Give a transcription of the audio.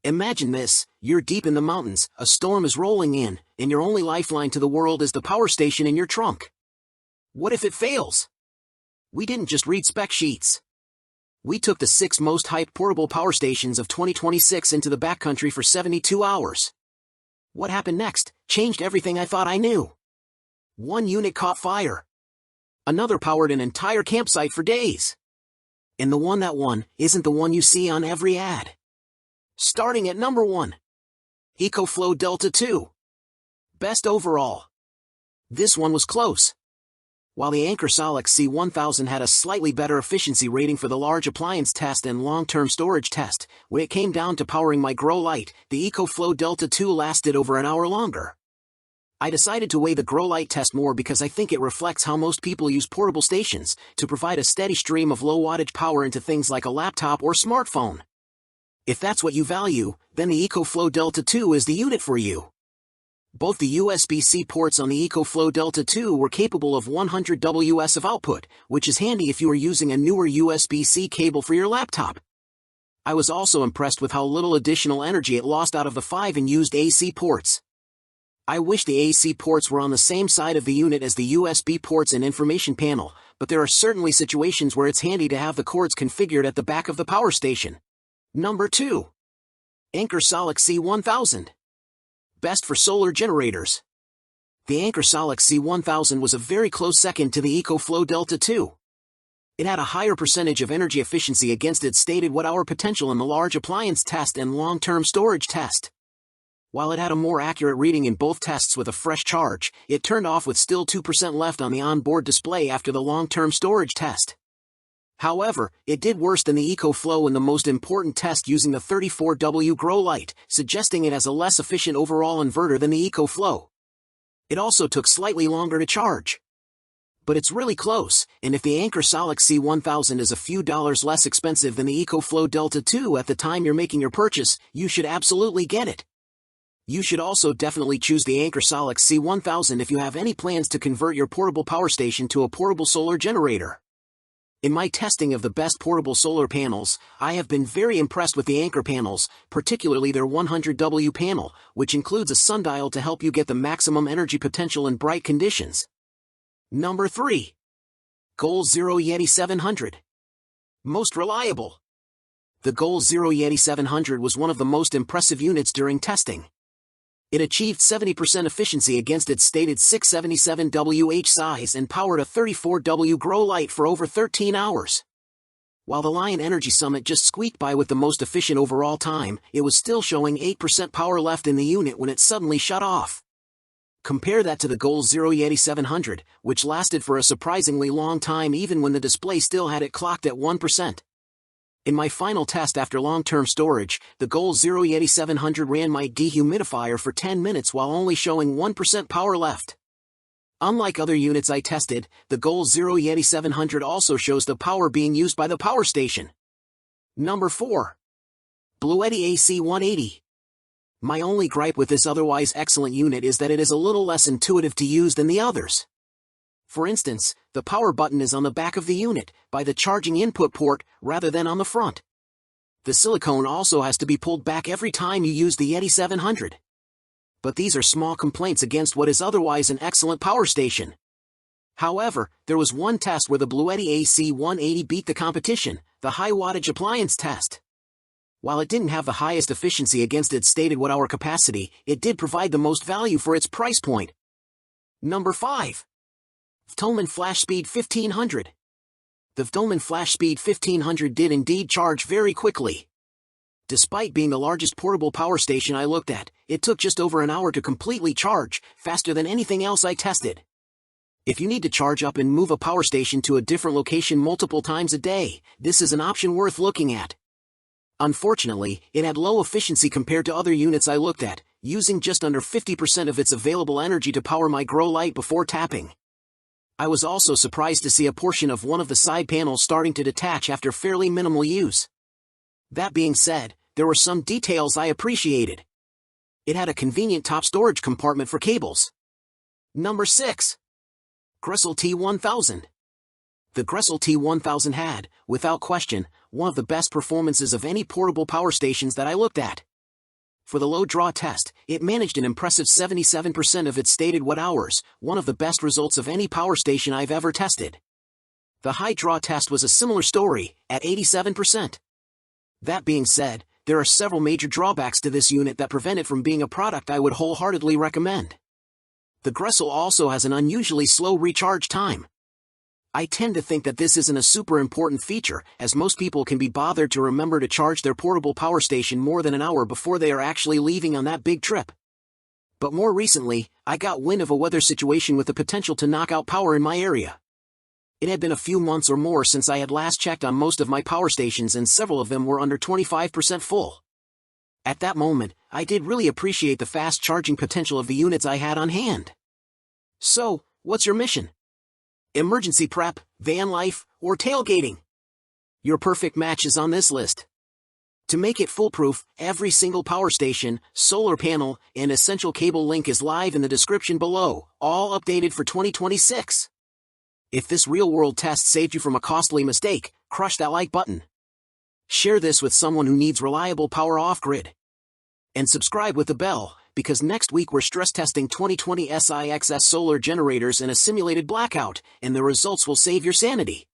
Imagine this, you're deep in the mountains, a storm is rolling in, and your only lifeline to the world is the power station in your trunk. What if it fails? We didn't just read spec sheets. We took the 6 most hyped portable power stations of 2026 into the backcountry for 72 hours. What happened next changed everything I thought I knew. One unit caught fire. Another powered an entire campsite for days. And the one that won isn't the one you see on every ad. Starting at number 1. EcoFlow Delta 2. Best overall. This one was close. While the Anker SOLIX C1000 had a slightly better efficiency rating for the large appliance test and long-term storage test, when it came down to powering my grow light, the EcoFlow Delta 2 lasted over an hour longer. I decided to weigh the grow light test more because I think it reflects how most people use portable stations, to provide a steady stream of low-wattage power into things like a laptop or smartphone. If that's what you value, then the EcoFlow Delta 2 is the unit for you. Both the USB-C ports on the EcoFlow Delta 2 were capable of 100 Ws of output, which is handy if you are using a newer USB-C cable for your laptop. I was also impressed with how little additional energy it lost out of the 5 unused AC ports. I wish the AC ports were on the same side of the unit as the USB ports and information panel, but there are certainly situations where it's handy to have the cords configured at the back of the power station. Number 2. Anker SOLIX C1000. Best for solar generators. The Anker SOLIX C1000 was a very close second to the EcoFlow Delta 2. It had a higher percentage of energy efficiency against its stated watt-hour potential in the large appliance test and long-term storage test. While it had a more accurate reading in both tests with a fresh charge, it turned off with still 2% left on the onboard display after the long-term storage test. However, it did worse than the EcoFlow in the most important test using the 34W grow light, suggesting it has a less efficient overall inverter than the EcoFlow. It also took slightly longer to charge. But it's really close, and if the Anker SOLIX C1000 is a few dollars less expensive than the EcoFlow Delta 2 at the time you're making your purchase, you should absolutely get it. You should also definitely choose the Anker SOLIX C1000 if you have any plans to convert your portable power station to a portable solar generator. In my testing of the best portable solar panels, I have been very impressed with the Anker panels, particularly their 100W panel, which includes a sundial to help you get the maximum energy potential in bright conditions. Number 3. Grecell Yeti 700. Most reliable. The Grecell Yeti 700 was one of the most impressive units during testing. It achieved 70% efficiency against its stated 677Wh size and powered a 34W grow light for over 13 hours. While the Lion Energy Summit just squeaked by with the most efficient overall time, it was still showing 8% power left in the unit when it suddenly shut off. Compare that to the Grecell Yeti 700, which lasted for a surprisingly long time even when the display still had it clocked at 1%. In my final test after long-term storage, the Grecell Yeti 700 ran my dehumidifier for 10 minutes while only showing 1% power left. Unlike other units I tested, the Grecell Yeti 700 also shows the power being used by the power station. Number 4. Bluetti AC180. My only gripe with this otherwise excellent unit is that it is a little less intuitive to use than the others. For instance, the power button is on the back of the unit, by the charging input port, rather than on the front. The silicone also has to be pulled back every time you use the Yeti 700. But these are small complaints against what is otherwise an excellent power station. However, there was one test where the Bluetti AC180 beat the competition, the high wattage appliance test. While it didn't have the highest efficiency against its stated watt-hour capacity, it did provide the most value for its price point. Number 5. Vtoman FlashSpeed 1500. The Vtoman FlashSpeed 1500 did indeed charge very quickly. Despite being the largest portable power station I looked at, it took just over an hour to completely charge, faster than anything else I tested. If you need to charge up and move a power station to a different location multiple times a day, this is an option worth looking at. Unfortunately, it had low efficiency compared to other units I looked at, using just under 50% of its available energy to power my grow light before tapping. I was also surprised to see a portion of one of the side panels starting to detach after fairly minimal use. That being said, there were some details I appreciated. It had a convenient top storage compartment for cables. Number 6. Grecell T1000. The Grecell T1000 had, without question, one of the best performances of any portable power stations that I looked at. For the low draw test, it managed an impressive 77% of its stated watt-hours, one of the best results of any power station I've ever tested. The high draw test was a similar story, at 87%. That being said, there are several major drawbacks to this unit that prevent it from being a product I would wholeheartedly recommend. The Grecell also has an unusually slow recharge time. I tend to think that this isn't a super important feature, as most people can be bothered to remember to charge their portable power station more than an hour before they are actually leaving on that big trip. But more recently, I got wind of a weather situation with the potential to knock out power in my area. It had been a few months or more since I had last checked on most of my power stations, and several of them were under 25% full. At that moment, I did really appreciate the fast charging potential of the units I had on hand. So, what's your mission? Emergency prep, van life, or tailgating? Your perfect match is on this list. To make it foolproof, every single power station, solar panel, and essential cable link is live in the description below, all updated for 2026. If this real-world test saved you from a costly mistake, crush that like button. Share this with someone who needs reliable power off-grid. And subscribe with the bell, because next week we're stress testing 2020 SIXS solar generators in a simulated blackout, and the results will save your sanity.